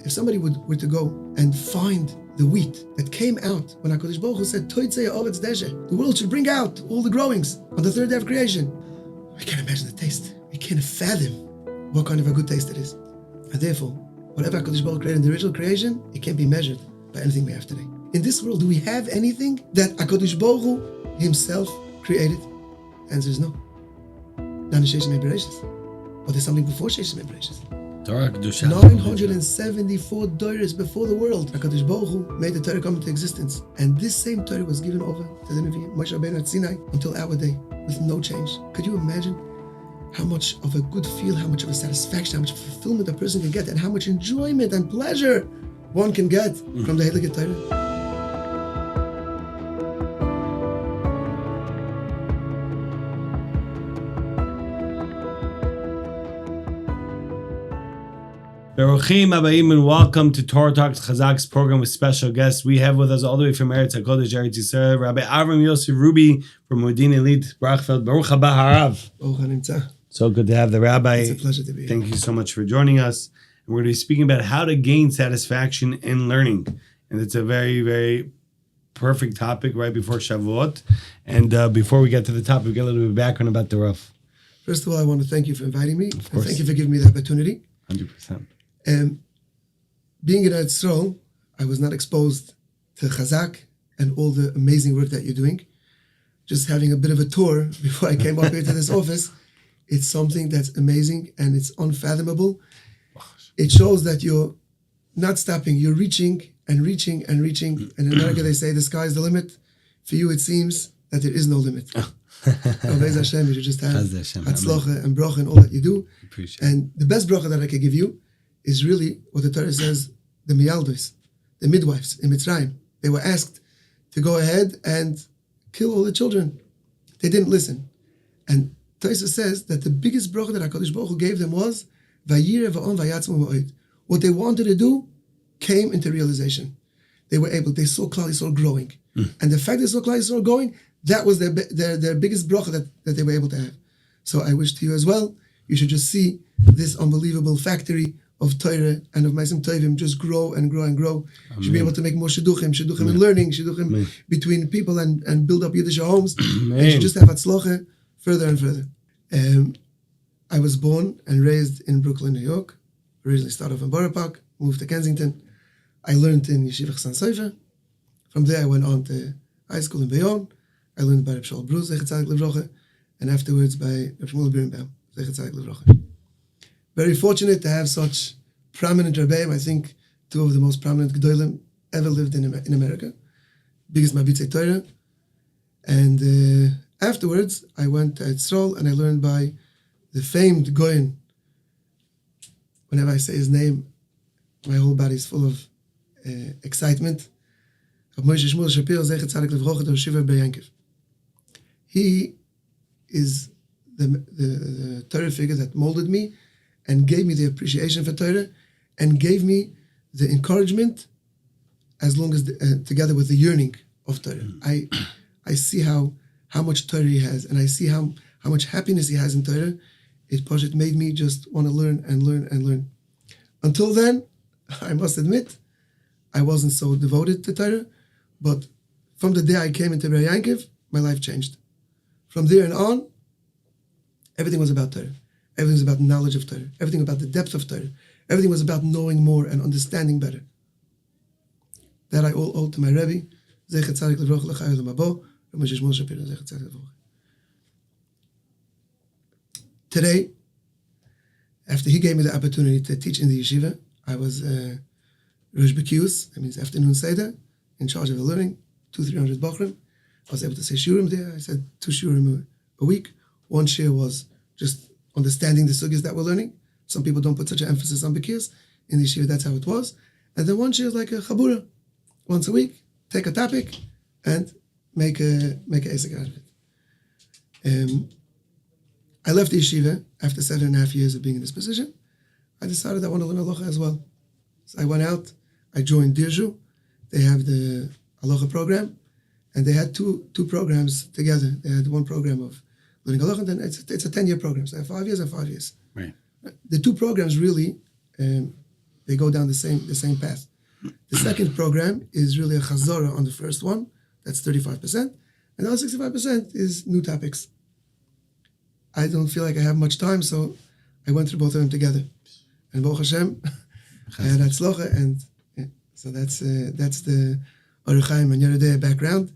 If somebody were to go and find the wheat that came out when HaKadosh Baruch Hu said, the world should bring out all the growings on the third day of creation. We can't imagine the taste. We can't fathom what kind of a good taste it is. And therefore, whatever HaKadosh Baruch Hu created in the original creation, it can't be measured by anything we have today. In this world, do we have anything that HaKadosh Baruch Hu himself created? Answer is no. Not in Sheish Mei Bereshis. But there's something before Sheish Mei Bereshis. 974 Torahs before the world, HaKadosh Baruch Hu made the Torah come into existence. And this same Torah was given over to the Navi Moshe Rabbeinu at Sinai until our day, with no change. Could you imagine how much of a good feel, how much of a satisfaction, how much fulfillment a person can get, and how much enjoyment and pleasure one can get from the Heilige Torah? Baruchim Abayim, and welcome to Torah Talks Chazaq's program with special guests. We have with us all the way from Eretz HaKodesh, Eretz Yisrael, Rabbi Avraham Yosef Ruby from Modin Elite, Brachfeld. Baruch haba harav. So good to have the Rabbi. It's a pleasure to be here. Thank you so much for joining us. And we're going to be speaking about how to gain satisfaction in learning. And it's a very, very perfect topic right before Shavuot. And before we get to the topic, we get a little bit of background about the Rav. First of all, I want to thank you for inviting me. Of course. And thank you for giving me the opportunity. 100%. Being in Eretz Yisrael, I was not exposed to Chazaq and all the amazing work that you're doing. Just having a bit of a tour before I came up here to this office, it's something that's amazing and it's unfathomable. It shows that you're not stopping, you're reaching and reaching and reaching. And in America they say the sky's the limit. For you it seems that there is no limit. Be'ez Hashem, you just have Hatzlacha and Bracha and all that you do. And the best Bracha that I can give you is really what the Torah says, the Miyaldos, the midwives in Mitzrayim. They were asked to go ahead and kill all the children. They didn't listen. And Torah says that the biggest Bracha that HaKadosh Baruch Hu gave them was Vayireh va'on vayatzmu ma'od. What they wanted to do came into realization. They were able, they saw Klal Yisrael growing. And the fact they saw Klal Yisrael growing, that was their biggest bracha that they were able to have. So I wish to you as well, you should just see this unbelievable factory of Torah and of Ma'asim Tovim just grow and grow and grow. You should be able to make more shidduchim and learning, shidduchim between people and build up Yiddish homes. And you should just have Hatzlacha further and further. I was born and raised in Brooklyn, New York. Originally started off in Borough Park, moved to Kensington. I learned in Yeshiva Chassan Sofer. From there I went on to high school in Bayonne. I learned by Reb Shaul Bruz, Zechat Tzadik Livrocha, and afterwards by Reb Shmuel Birnbaum, Zechat Tzadik Livrocha. Very fortunate to have such prominent Rebbeim. I think two of the most prominent Gedolim ever lived in America. Biggest Mabitzei Torah. And afterwards, I went to Etzrol and I learned by the famed Goyen. Whenever I say his name, my whole body is full of excitement. Moshe Shmuel Shapiro, Zechat Tzadik Livrocha, the Yeshiva Be'yankiv. He is the Torah figure that molded me and gave me the appreciation for Torah and gave me the encouragement as long as together with the yearning of Torah. I see how much Torah he has and I see how much happiness he has in Torah. It made me just want to learn and learn and learn. Until then, I must admit, I wasn't so devoted to Torah, but from the day I came into Ber Yankiv, my life changed. From there and on, everything was about Torah. Everything was about knowledge of Torah. Everything about the depth of Torah. Everything was about knowing more and understanding better. That I all owe to my Rebbe, Zechat Tzadik Livrocha L'Chayil L'Mabo, Rabbi Shmuel Shapiro, Zechat Tzadik Livrocha. Today, after he gave me the opportunity to teach in the yeshiva, I was Rosh Bekius, that means afternoon Seder, in charge of the learning, 200-300 Bochrim. I was able to say shiurim there. I said 2 shiurim a week. One shiur was just understanding the sugyas that we're learning. Some people don't put such an emphasis on Bekius. In the yeshiva, that's how it was. And then one shiur is like a chabura. Once a week, take a topic and make a esek out of it. I left the yeshiva after 7.5 years of being in this position. I decided I want to learn halacha as well. So I went out, I joined Dirshu. They have the halacha program, and they had two programs together. They had one program of learning halacha, and then it's a 10-year program. So I have 5 years and 5 years. Right. The two programs really they go down the same path. The second program is really a chazorah on the first one. That's 35%. And the other 65% is new topics. I don't feel like I have much time, so I went through both of them together. And Baruch Hashem, I had Hatzlacha, and so that's the Baruch Chaim and Yeridei background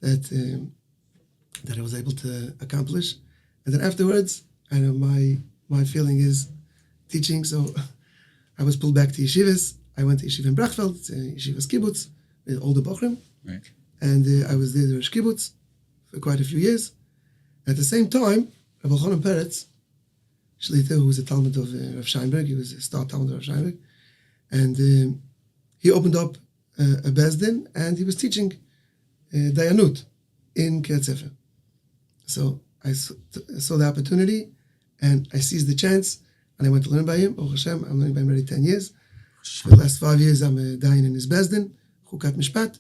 that I was able to accomplish. And then afterwards, I know my feeling is teaching, so I was pulled back to yeshivas. I went to yeshiva in Brachfeld, yeshiva's kibbutz, with all the bochrim. Right. And I was there the Rosh Kibbutz for quite a few years. At the same time, Rabbi Avraham Peretz, Shlita, who was a Talmud of Rav Scheinberg, he was a star Talmud of Rav Scheinberg, and he opened up a Bezdin, and he was teaching Dayanut in Kiryat Sefer. So I saw the opportunity, and I seized the chance, and I went to learn by him. Baruch Hashem, I'm learning by him already 10 years. For the last 5 years, I'm a Dayan in his Bezdin, Chukat Mishpat,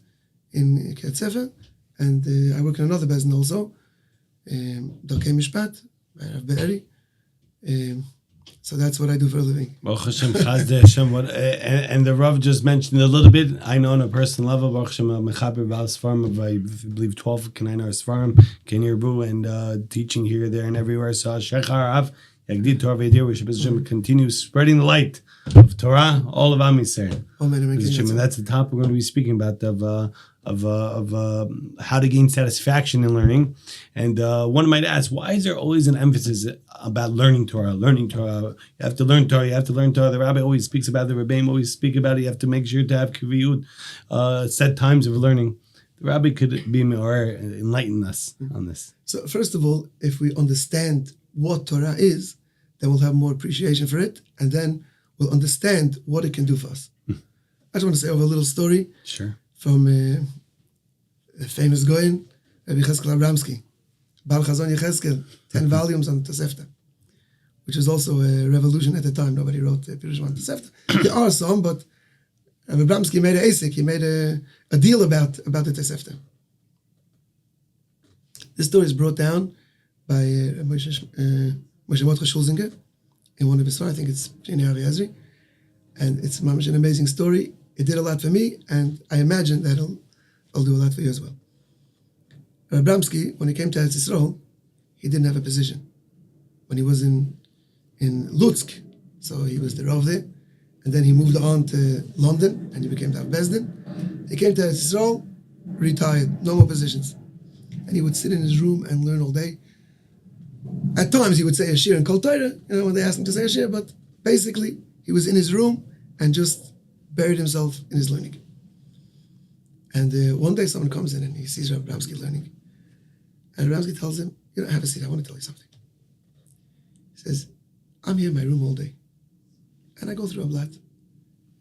in Kiryat Sefer, and I work in another Bezdin also, Darkei Mishpat, by Rav Be'eri. So that's what I do for a living. Baruch Hashem, Chazdei Hashem. And the Rav just mentioned a little bit. I know on a personal level, Baruch Hashem, Mechaber Bal Sfarim of, I believe, 12 Kanainar Sfarim, Kenir Bu, and teaching here, there, and everywhere. So Shechar Av, Yagdid Torah V'Yedir, we should continue spreading the light of Torah, all of Am Yisrael. And that's the topic we're going to be speaking about, of how to gain satisfaction in learning. And one might ask, why is there always an emphasis about learning Torah? You have to learn Torah. The rabbi always speaks about it. The Rebbeim always speak about it. You have to make sure to have kaviyut, set times of learning. The rabbi could be more enlighten us on this. So first of all, if we understand what Torah is, then we'll have more appreciation for it, and then we'll understand what it can do for us. I just want to say over a little story. Sure. From a famous Goyen, Rabbi Cheskel Abramsky, Bal Chazon Yecheskel, 10 volumes on Tosefta, which was also a revolution at the time. Nobody wrote Pirush on Tosefta. There are some, but Rabbi Abramsky made an ASIC. He made a deal about the Tosefta. This story is brought down by Moshe Mordechai Schulzinger in one of his stories. I think it's Pnei Avi Ezri, and it's an amazing story. It did a lot for me, and I imagine that it'll do a lot for you as well. Rabbi Abramsky, when he came to Eretz Yisrael, he didn't have a position. When he was in Lutsk, so he was the Rav there, and then he moved on to London, and he became the Bezdin. He came to Eretz Yisrael, retired, no more positions. And he would sit in his room and learn all day. At times, he would say a shir in Kol Torah, when they asked him to say a shir, but basically, he was in his room and just buried himself in his learning. And one day someone comes in and he sees Rabbi Abramsky learning. And Rabbi Abramsky tells him, have a seat, I want to tell you something. He says, I'm here in my room all day. And I go through a blot.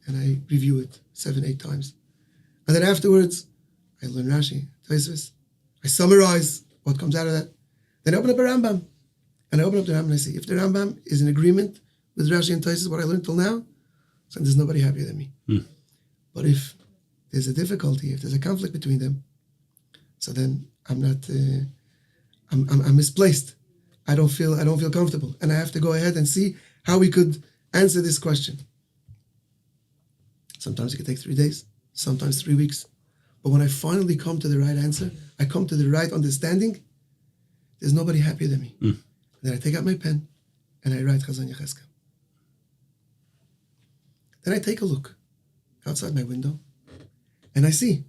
And I review it 7-8 times. And then afterwards, I learn Rashi, Tosfos. I summarize what comes out of that. Then I open up a Rambam. And I open up the Rambam and I see, if the Rambam is in agreement with Rashi and Tosfos, what I learned till now, so there's nobody happier than me. But if there's a difficulty, if there's a conflict between them, so then I'm not, I'm misplaced. I don't feel comfortable, and I have to go ahead and see how we could answer this question. Sometimes it could take 3 days, sometimes 3 weeks, but when I finally come to the right answer, I come to the right understanding. There's nobody happier than me. Then I take out my pen and I write Chazon Yecheskel. Then I take a look outside my window, and I see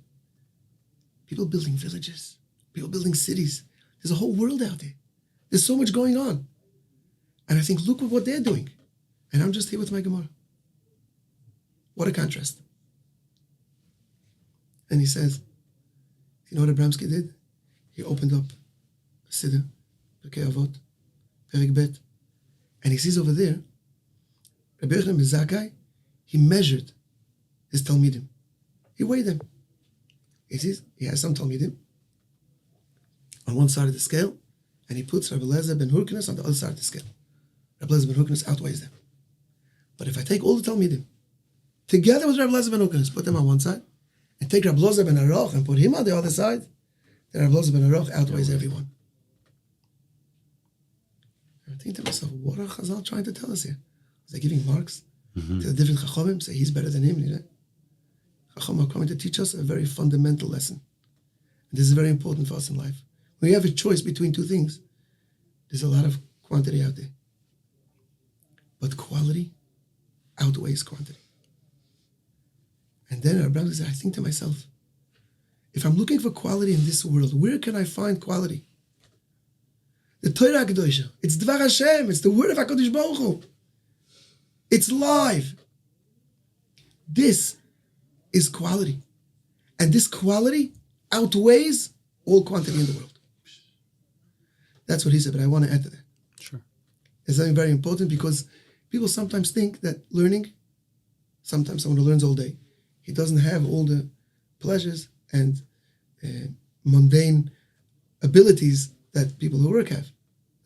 people building villages, people building cities. There's a whole world out there. There's so much going on. And I think, look at what they're doing. And I'm just here with my Gemara. What a contrast. And he says, you know what Abramsky did? He opened up a Siddur, Pirkei Avot, Perik Bet, and he sees over there, Rabbi Avraham ben Zakkai, he measured his Talmidim. He weighed them. He sees he has some Talmidim on one side of the scale, and he puts Rabbi Eliezer ben Hurkinus on the other side of the scale. Rabbi Eliezer ben Hurkinus outweighs them. But if I take all the Talmidim, together with Rabbi Eliezer ben Hurkinus, put them on one side, and take Rabbi Eliezer ben Aroch and put him on the other side, then Rabbi Eliezer ben Aroch outweighs everyone. I think to myself, what are Chazal trying to tell us here? Are they giving marks to the different Chachamim, say he's better than him. Chacham are coming to teach us a very fundamental lesson. And this is very important for us in life. When you have a choice between two things, there's a lot of quantity out there. But quality outweighs quantity. And then our brother said, I think to myself, if I'm looking for quality in this world, where can I find quality? The Torah Kedosha, it's Dvar Hashem, it's the word of HaKadosh Baruch Hu. It's live. This is quality. And this quality outweighs all quantity in the world. That's what he said, but I want to add to that. Sure. It's something very important because people sometimes think that learning, sometimes someone who learns all day, he doesn't have all the pleasures and mundane abilities that people who work have.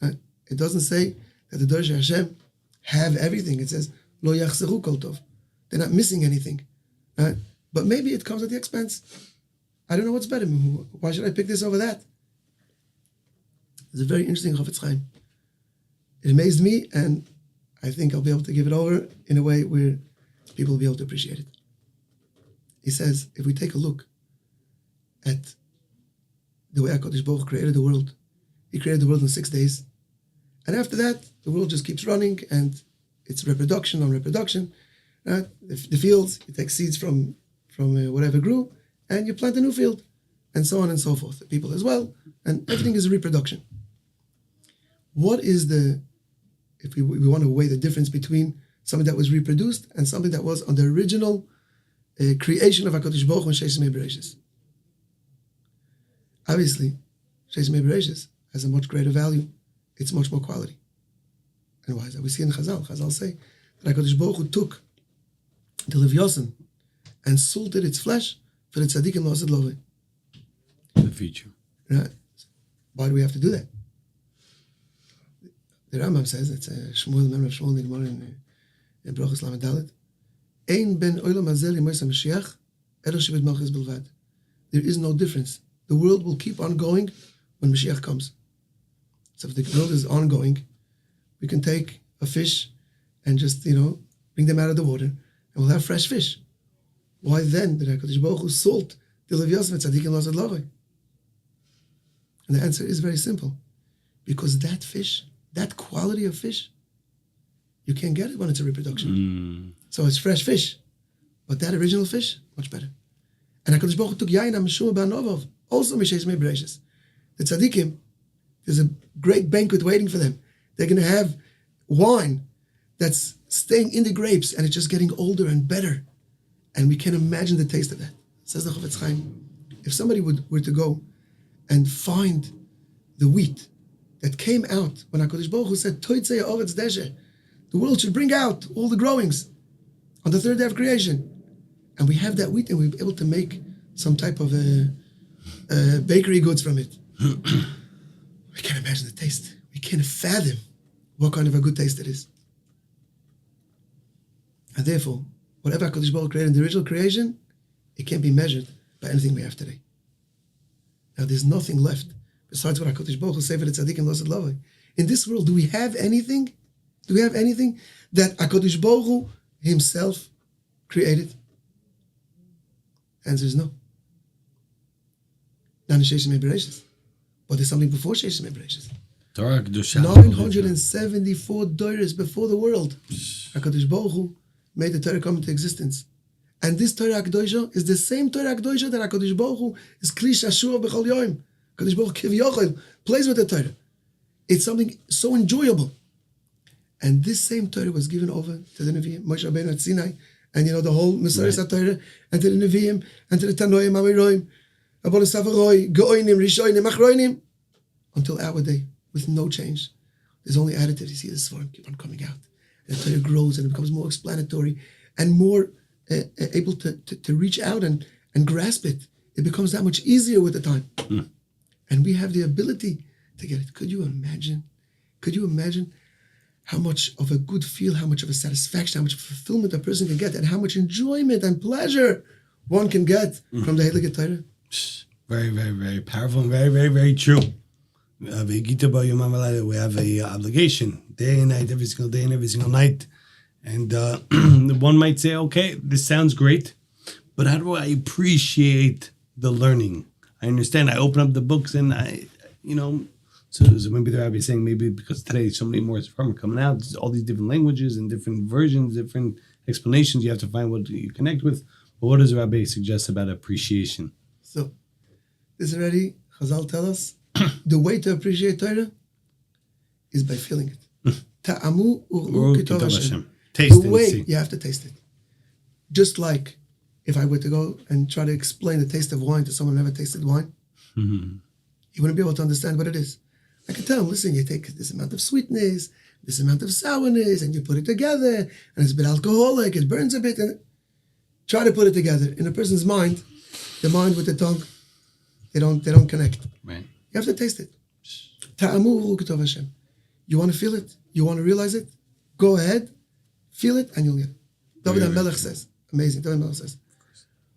Right? It doesn't say that the Dorshei Hashem have everything. It says, Lo yachzeru kol tov. They're not missing anything. Right? But maybe it comes at the expense. I don't know what's better. Why should I pick this over that? It's a very interesting Chafetz Chaim. It amazed me, and I think I'll be able to give it over in a way where people will be able to appreciate it. He says, if we take a look at the way HaKadosh Baruch Hu created the world, he created the world in 6 days. And after that, the world just keeps running, and it's reproduction on reproduction. Right? The fields, you take seeds from whatever grew, and you plant a new field, and so on and so forth. The people as well, and everything is a reproduction. What is if we want to weigh the difference between something that was reproduced and something that was on the original creation of HaKadosh Baruch Hu and Sheis Mei Bereshis? Obviously, Sheis Mei Bereshis has a much greater value. It's much more quality. And why is that? We see in Chazal. Chazal say that HaKadosh Baruch Hu took the Levyosan and salted its flesh for the tzaddik and losid lovei. The future. Right? Why do we have to do that? The Rambam says, it's Shmuel, member of Shmuel in the Gemara in Brachos Lamed Dalet, Ein ben olam hazeh l'mois HaMashiach, elo shebet malchus bilvad. There is no difference. The world will keep on going when Mashiach comes. So if the world is ongoing, we can take a fish and just, bring them out of the water, and we'll have fresh fish. Why then did HaKadosh Baruch Hu salt the Levyosan tzaddik and losid lovei? And the answer is very simple. Because that fish, that quality of fish, you can't get it when it's a reproduction. So it's fresh fish. But that original fish, much better. And HaKadosh Baruch Hu took yayin ha-meshuma ba'novov, also misheis mei bereshis. The tzaddikim, there's a great banquet waiting for them. They're going to have wine that's staying in the grapes, and it's just getting older and better. And we can imagine the taste of that. Says the Chafetz Chaim, if somebody were to go and find the wheat that came out when HaKadosh Baruch Hu said, Toitzei ha'oretz deshe, the world should bring out all the growings on the third day of creation. And we have that wheat, and we're able to make some type of bakery goods from it. We can't imagine the taste. We can't fathom what kind of a good taste it is. And therefore, whatever HaKadosh Baruch Hu created in the original creation, it can't be measured by anything we have today. Now, there's nothing left besides what HaKadosh Baruch Hu said for the tzaddik and losid lovei. In this world, do we have anything? Do we have anything that HaKadosh Baruch Hu himself created? The answer is no. Not in Sheis Mei Bereshis. But there's something before Sheis Mei Bereshis. Torah Kedusha. 974 doros before the world. HaKadosh Baruch Hu made the Torah come into existence. And this Torah Kedusha is the same Torah Kedusha that HaKadosh Baruch Hu is Kli Shashua B'chol Yom. HaKadosh Baruch Hu Kivyochel plays with the Torah. It's something so enjoyable. And this same Torah was given over to the Nevi'im, Moshe Rabbeinu at Sinai, and the whole Mesaris HaTorah, and to the Nevi'im, and to the Tanoim, Amiroim, Abonos Savaroi, Go'onim, Rishonim, Achroinim, until our day, with no change. There's only additives. You see the Svarim keep on coming out. And the Torah grows, and it becomes more explanatory, and more able to reach out and grasp it. It becomes that much easier with the time. And we have the ability to get it. Could you imagine how much of a good feel, how much of a satisfaction, how much fulfillment a person can get, and how much enjoyment and pleasure one can get from the Heilige Torah? Very, very, very powerful and very, very, very true. We have a obligation, day and night, every single day and every single night, And one might say, okay, this sounds great, but how do I appreciate the learning? I understand. I open up the books and so maybe the rabbi is saying maybe because today so many more Sfarim are coming out, all these different languages and different versions, different explanations, you have to find what you connect with. But what does the rabbi suggest about appreciation? So, this already, Chazal tell us, the way to appreciate Torah is by feeling it. Ta'amu u'ru kitov Hashem. Taste the and way, see. you have to taste it. Just like if I were to go and try to explain the taste of wine to someone who never tasted wine, he wouldn't be able to understand what it is. I could tell him, listen, you take this amount of sweetness, this amount of sourness, and you put it together, and it's a bit alcoholic, it burns a bit, and try to put it together. In a person's mind, the mind with the tongue, they don't connect. Right. You have to taste it. Ta'amu kitov Hashem. You want to feel it? You want to realize it? Go ahead, feel it, and you'll get it. David HaMelech says, amazing, David HaMelech says,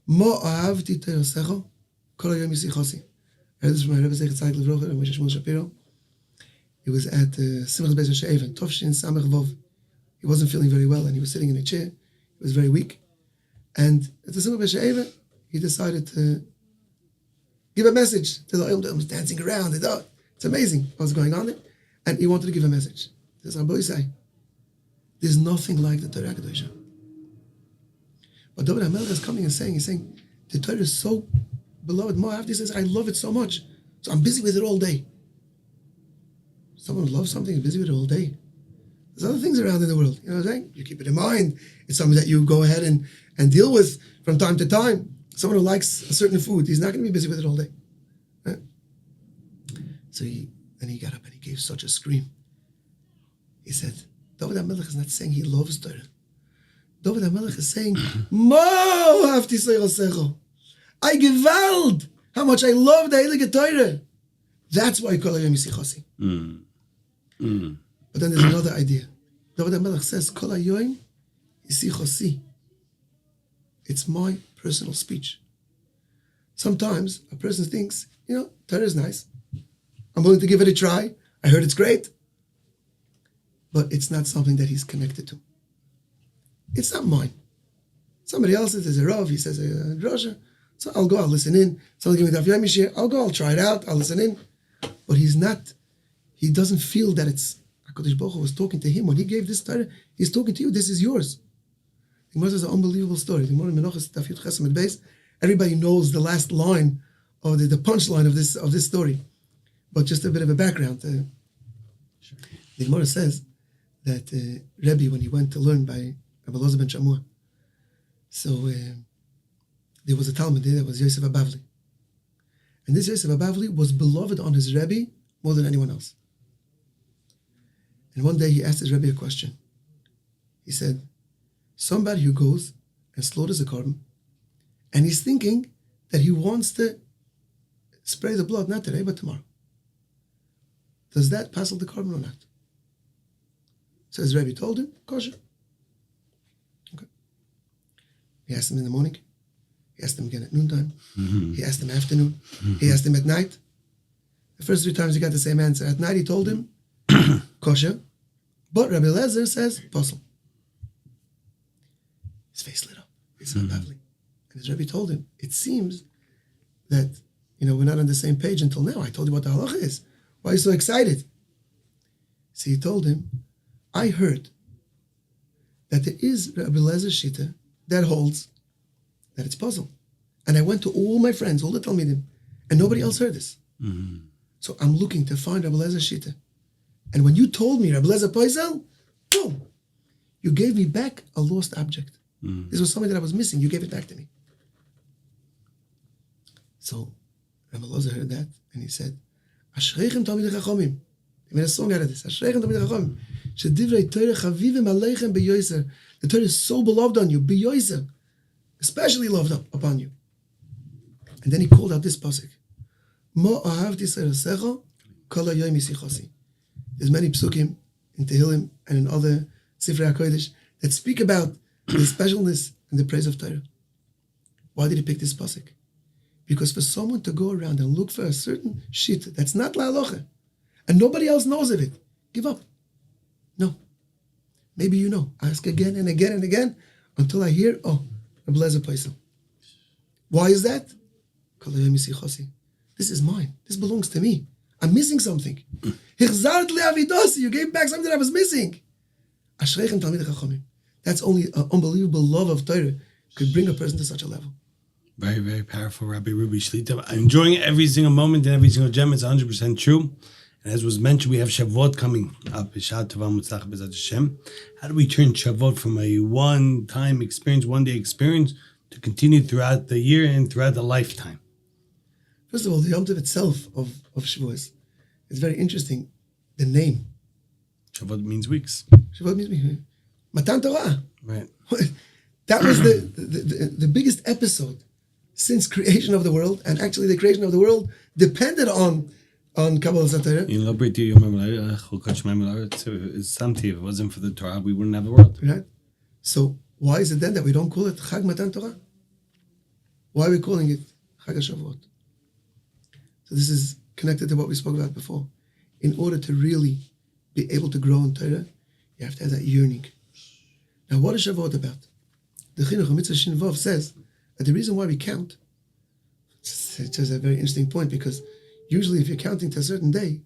Mo ahavti te'osecho, kol hayom yisichosi. I heard this from my Rebbe Chazaq and Moshe Shmuel Shapiro. He was at Simchas Beis She'evan, Tovshin Samech Vov. He wasn't feeling very well, and he was sitting in a chair. He was very weak. And at the Simchas Beis She'evan, he decided to give a message to the Olam. He was dancing around. It's amazing what's going on there. And he wanted to give a message. He says, Rabbi say, there's nothing like the Torah Kedosha. But David HaMelech is coming and saying, the Torah is so beloved. Mo'ahavti says, I love it so much. So I'm busy with it all day. Someone who loves something is busy with it all day. There's other things around in the world. You know what I'm saying? You keep it in mind. It's something that you go ahead and deal with from time to time. Someone who likes a certain food, he's not going to be busy with it all day. Right? So then he got up and he gave such a scream. He said, David HaMelech is not saying he loves Torah. David HaMelech is saying, Mo hafti secho. I gewalt how much I love the Heilige Torah. That's why kol hayom yisichosi. But then there's another idea. David HaMelech says, Kol hayom yisichosi. It's my personal speech. Sometimes a person thinks, Torah is nice. I'm willing to give it a try. I heard it's great. But it's not something that he's connected to. It's not mine. Somebody else's, there's a Rav, he says a drosha. So I'll go, I'll listen in. Someone give me the Daf Yomi shir, I'll go, I'll try it out, I'll listen in. But he doesn't feel that it's, HaKadosh Baruch Hu was talking to him. When he gave this Torah, he's talking to you, this is yours. The Gemara is an unbelievable story. The Gemara in Menachos Daf Yud Chesed Beis, everybody knows the last line, or the punchline of this story. But just a bit of a background. Sure. The Gemara says that Rebbe, when he went to learn by Rabbi Elazar ben Shamua, so there was a Talmud there that was Yosef HaBavli. And this Yosef HaBavli was beloved on his Rebbe more than anyone else. And one day he asked his Rebbe a question. He said, somebody who goes and slaughters a korban, and he's thinking that he wants to spray the blood, not today, but tomorrow. Does that passel the korban or not? So his Rebbe told him, kosher. Okay. He asked him in the morning. He asked him again at noontime. He asked him afternoon. He asked him at night. The first 3 times he got the same answer. At night he told him, kosher. But Rabbi Elazar says, passel. His face lit up. It's not lovely. And his Rebbe told him, it seems that, we're not on the same page until now. I told you what the halacha is. Why are you so excited? So he told him, I heard that there is Rabbi Elazar Shita that holds that it's puzzle. And I went to all my friends, all the Talmidim, and nobody else heard this. So I'm looking to find Rabbi Elazar Shita. And when you told me Rabbi Elazar Poisel, boom, you gave me back a lost object. This was something that I was missing. You gave it back to me. So Rabbi Elazar heard that, and he said, Ashreichem Talmidei Chachomim. He made a song out of this. Ashreichem Talmidei Chachomim. Shedivrei Torah chavivim aleichem beyoser. The Torah is so beloved on you, beyoser, especially loved upon you. And then he called out this pasuk. Mo ahavti serosecho kol hayom yisichosi. There's many psukim in Tehillim and in other Sifrei HaKodesh that speak about the specialness and the praise of Torah. Why did he pick this pasuk? Because for someone to go around and look for a certain shit that's not la'alocha, and nobody else knows of it, give up. No. Maybe you know. I ask again and again and again until I hear, oh, a blessed place. Why is that? This is mine. This belongs to me. I'm missing something. You gave back something I was missing. That's only an unbelievable love of Torah could bring a person to such a level. Very, very powerful, Rabbi Ruby Shlita. I'm enjoying every single moment and every single gem. It's 100% true. And as was mentioned, we have Shavuot coming up. How do we turn Shavuot from a one-time experience, one-day experience, to continue throughout the year and throughout the lifetime? First of all, the Yom Tov itself of Shavuot is very interesting. The name. Shavuot means weeks. Shavuot means Matan Torah. Right. That was the biggest episode since creation of the world, and actually the creation of the world depended on Kabbalah Torah. If it wasn't for the Torah, we wouldn't have the world. Right. So why is it then that we don't call it Chag Matan Torah? Why are we calling it Chag HaShavuot? So this is connected to what we spoke about before. In order to really be able to grow in Torah, you have to have that yearning. Now, what is Shavuot about? The Chinuch Mitzvah Shin Vav says that the reason why we count, it's just a very interesting point, because usually if you're counting to a certain day,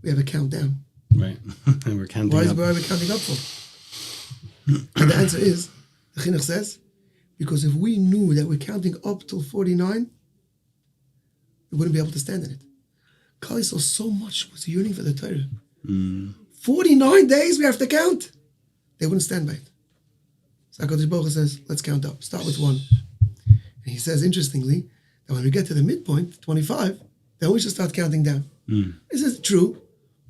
we have a countdown. Right. And we're counting Why up. are we counting up for? And the answer is, the Chinuch says, because if we knew that we're counting up till 49, we wouldn't be able to stand in it. Klal Yisrael so much was yearning for the Torah. 49 days we have to count. They wouldn't stand by it. So HaKadosh Baruch Hu says, let's count up. Start with 1. And he says, interestingly, that when we get to the midpoint, 25, then we should start counting down. This is true,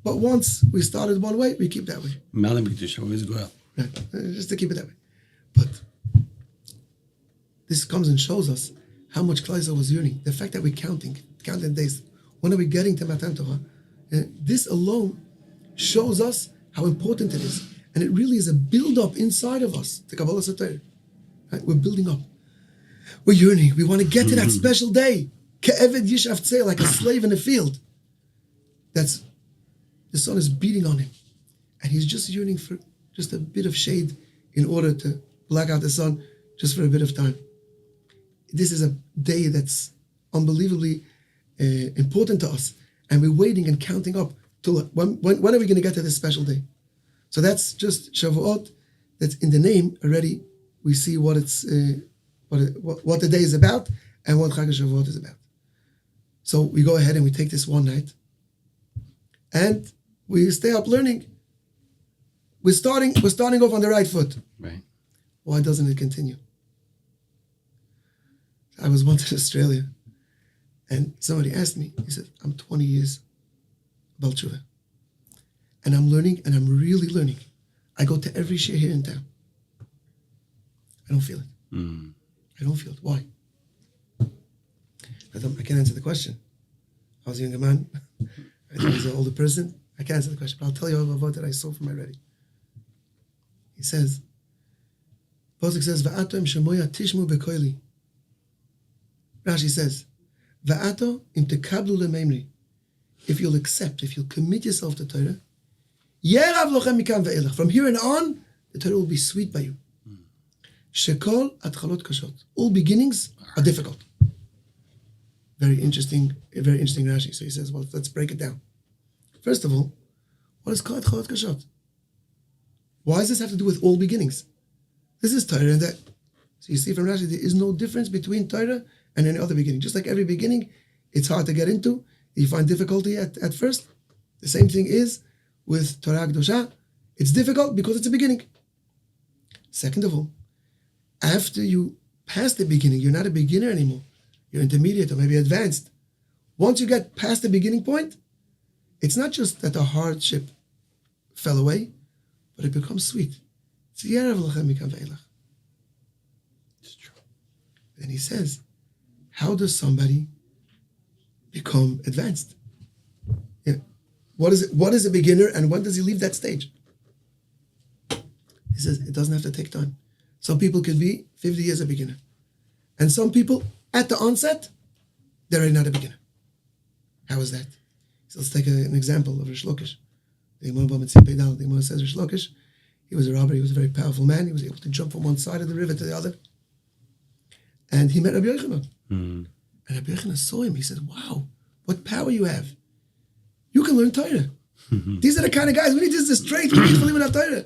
but once we started one way, we keep that way. Right. Just to keep it that way. But this comes and shows us how much Klal Yisrael was yearning. The fact that we're counting days. When are we getting to Matan Torah? This alone shows us how important it is. And it really is a build-up inside of us to Kabbalah Torah. Right? We're building up. We're yearning. We want to get to that special day. Ke'eved yishav tzeh, like a slave in a field. That's, the sun is beating on him. And he's just yearning for just a bit of shade in order to black out the sun just for a bit of time. This is a day that's unbelievably important to us. And we're waiting and counting up till when are we going to get to this special day? So that's just Shavuot. That's in the name already. We see what it's what the day is about and what Chag HaShavuot is about. So we go ahead and we take this one night, and we stay up learning. We're starting off on the right foot. Right. Why doesn't it continue? I was once in Australia, and somebody asked me. He said, "I'm 20 years Bal Tshuva. And I'm learning, and I'm really learning. I go to every shir here in town. I don't feel it. I don't feel it. Why? I can't answer the question. I was a younger man. I was an older person. I can't answer the question, but I'll tell you all about that I saw from my Rebbe. He says, Pasuk says, Va'ato im shemoya tishmu bekoili. Rashi says, Va'ato im tekablu lemeimri. If you'll accept, if you'll commit yourself to Torah, from here on, the Torah will be sweet by you. Shekol atchalot kashot. All beginnings are difficult. Very interesting Rashi. So he says, well, let's break it down. First of all, what is called atchalot kashot? Why does this have to do with all beginnings? This is Torah and that. So you see from Rashi, there is no difference between Torah and any other beginning. Just like every beginning, it's hard to get into. You find difficulty at first. The same thing is with Torah Kedosha. It's difficult because it's a beginning. Second of all, after you pass the beginning, you're not a beginner anymore. You're intermediate or maybe advanced. Once you get past the beginning point, it's not just that the hardship fell away, but it becomes sweet. It's true. Then he says, how does somebody become advanced? Yeah. What is a beginner and when does he leave that stage? He says it doesn't have to take time. Some people could be 50 years a beginner. And some people, at the onset, they're already not a beginner. How is that? So let's take an example of Rish Lakish. The Gemara says Rish Lakish, He was a robber. He was a very powerful man. He was able to jump from one side of the river to the other. And he met Rabbi Yochanan. And Rabbi Yochanan saw him. He said, wow, what power you have. You can learn Torah. These are the kind of guys, we need just the strength. We need to live without Torah.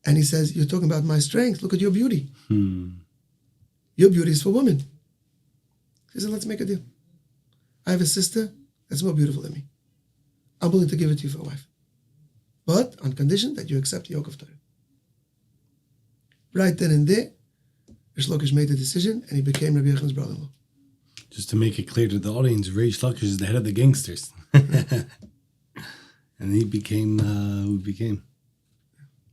And he says, you're talking about my strength. Look at your beauty. Your beauty is for women. He said, let's make a deal. I have a sister that's more beautiful than me. I'm willing to give it to you for a wife. But on condition that you accept the yoke of Torah. Right then and there, Rish Lakish made the decision and he became Rabbi Yochanan's brother-in-law. Just to make it clear to the audience, Rish Lakish is the head of the gangsters. And he became who he became.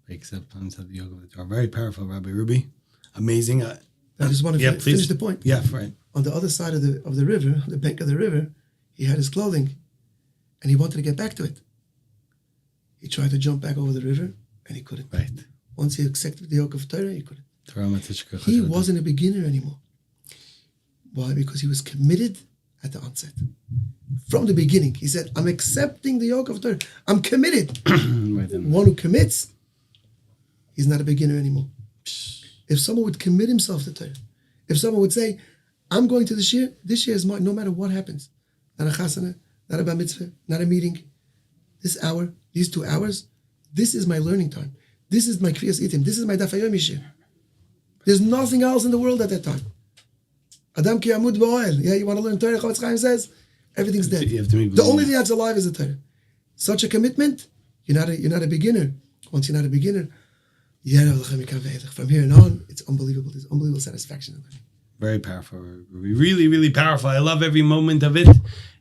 Except on the yoke of the Torah. Very powerful, Rabbi Ruby. Amazing. I just want to finish the point. Yeah, right. On the other side of the river, on the bank of the river, he had his clothing and he wanted to get back to it. He tried to jump back over the river and he couldn't. Right. Once he accepted the yoke of Torah, he couldn't. He wasn't a beginner anymore. Why? Because he was committed at the onset. From the beginning, he said, I'm accepting the yoke of Torah. I'm committed. One who commits, he's not a beginner anymore. If someone would commit himself to Torah, if someone would say, I'm going to this year is mine, no matter what happens. Not a chasana, not a bar mitzvah, not a meeting. This hour, these 2 hours, this is my learning time. This is my kriyas itim. This is my daf hayomi shir. There's nothing else in the world at that time. Adam ki amud ba'oel. Yeah, you want to learn Torah? Chofetz Chaim says, everything's dead. The only thing that's alive is the Torah. Such a commitment, you're not a beginner. Once you're not a beginner, from here and on, it's unbelievable. There's unbelievable satisfaction in it. Very powerful. Really, really powerful. I love every moment of it.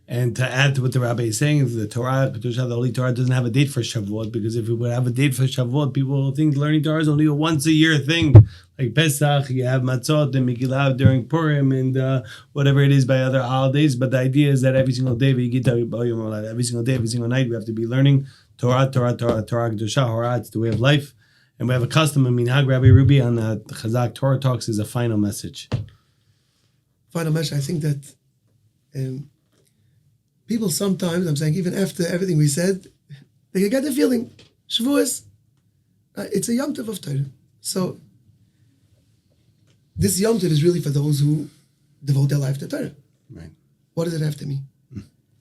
And to add to what the rabbi is saying, the Torah, the Holy Torah doesn't have a date for Shavuot, because if it would have a date for Shavuot, people will think learning Torah is only a once-a-year thing. Like Pesach, you have Matzot and Megillah during Purim and whatever it is by other holidays. But the idea is that every single day, every single day, every single night, we have to be learning Torah, Kedusha, Horah. It's the way of life. And we have a custom, Minhag Rabbi Ruby on the Chazaq Torah Talks is a final message. Final message, I think that people sometimes, I'm saying even after everything we said, they get the feeling, Shavuos, it's a Yom Tov of Torah. So this Yom Tov is really for those who devote their life to Torah. Right. What does it have to mean?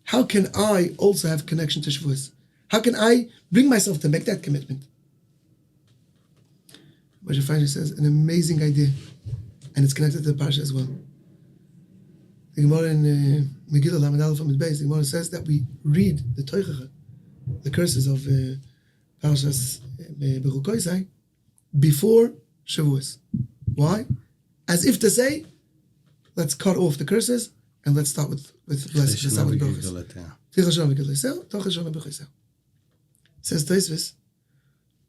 How can I also have connection to Shavuos? How can I bring myself to make that commitment? Moshe Feinstein says an amazing idea, and it's connected to the Parsha as well. The Gemara in Megillah Lamed Aleph Amud Beis, the Gemara says that we read the Toichacha, the curses of Parshas Bechukoisai, before Shavuos. Why? As if to say, let's cut off the curses and let's start with blessings. Says Tosfos,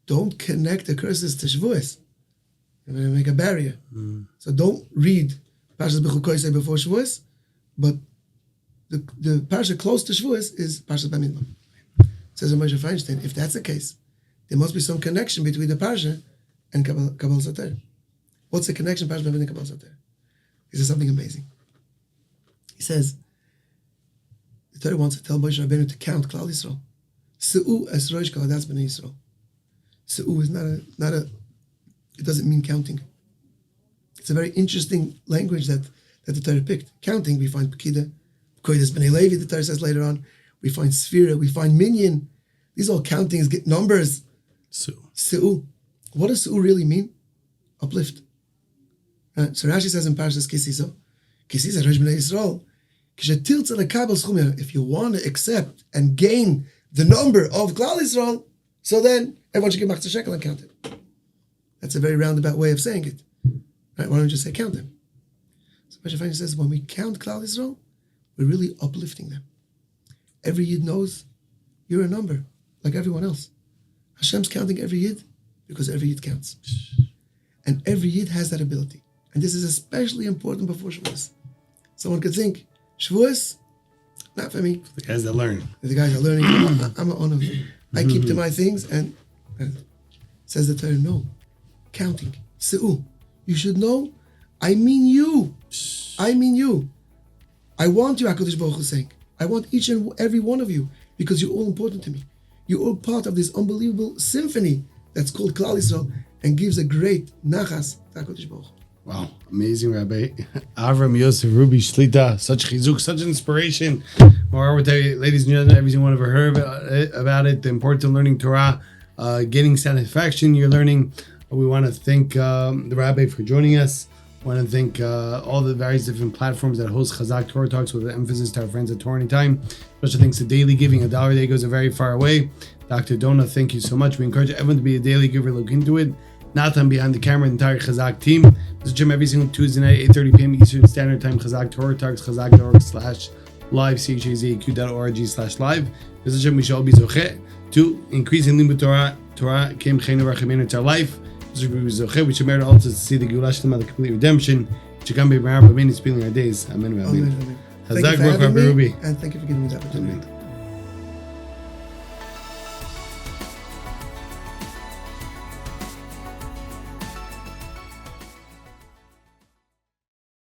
don't connect the curses to Shavuos. You're going to make a barrier. So don't read Parshas Bechukoisai before Shavuos, but the Parsha close to Shavuos is Parshas Bamidbar. Says Moshe Feinstein, if that's the case, there must be some connection between the Parsha and Kabbalah Sater. What's the connection, Parshas Bamidbar and Kabbalah Sater? He says something amazing. He says, the Torah wants to tell Moshe Rabbeinu to count Klal Yisrael. Se'u es roish kaladas b'nei Yisrael. Se'u is not a, it doesn't mean counting. It's a very interesting language that the Torah picked. Counting, we find Pekida, Kodesh B'nai Levi, the Torah says later on. We find Sphira, we find Minyan. These all countings, get numbers. Se'u. What does Se'u really mean? Uplift. So Rashi says in Parshas Kisiso, Kisiso Rosh B'nai Yisrael, if you want to accept and gain the number of Klal Yisrael, so then everyone should give Machzor Shekel and count it. That's a very roundabout way of saying it. Right? Why don't you just say count them? So Moshe Feinstein says when we count Klal Yisrael, we're really uplifting them. Every Yid knows you're a number, like everyone else. Hashem's counting every Yid because every Yid counts. And every Yid has that ability. And this is especially important before Shavuos. Someone could think, Shavuos, not for me. The guys that learn. The guys that are learning, I'm an honor. I keep to my things, and says the Torah, no. Counting. Se'u. You should know, I mean you. I mean you. I want you, HaKadosh Baruch Hu saying. I want each and every one of you, because you're all important to me. You're all part of this unbelievable symphony that's called Klal Yisrael and gives a great nachas to HaKadosh Baruch Hu. Wow, amazing, Rabbi Avraham Yosef Ruby Shlita, such chizuk, such inspiration. Or I would tell you, ladies and gentlemen, everyone ever heard about it, the importance of learning Torah, getting satisfaction you're learning. We want to thank the Rabbi for joining us. I want to thank all the various different platforms that host Chazaq Torah Talks with an emphasis to our friends at Torah Anytime. Special thanks to Daily Giving. $1 a day goes a very far way. Dr. Dona, thank you so much. We encourage everyone to be a daily giver. Look into it. Nathan behind the camera, the entire Chazaq team. This Jim every single Tuesday night, 8:30 p.m. Eastern Standard Time. Chazaq Torah Talks, chazaq.org/live, chazaq.org/live. This is Jim. We shall all be zocheh to increase in limud Torah. Torah came chaynu rachamenu into our life. We should merit also to see the Geulah Shlema, the complete redemption. Chikam be Rabbi Avraham, spending our days. Amen. Amen. Chazaq, Rabbi Ruby. And thank you for giving me the opportunity. Amen.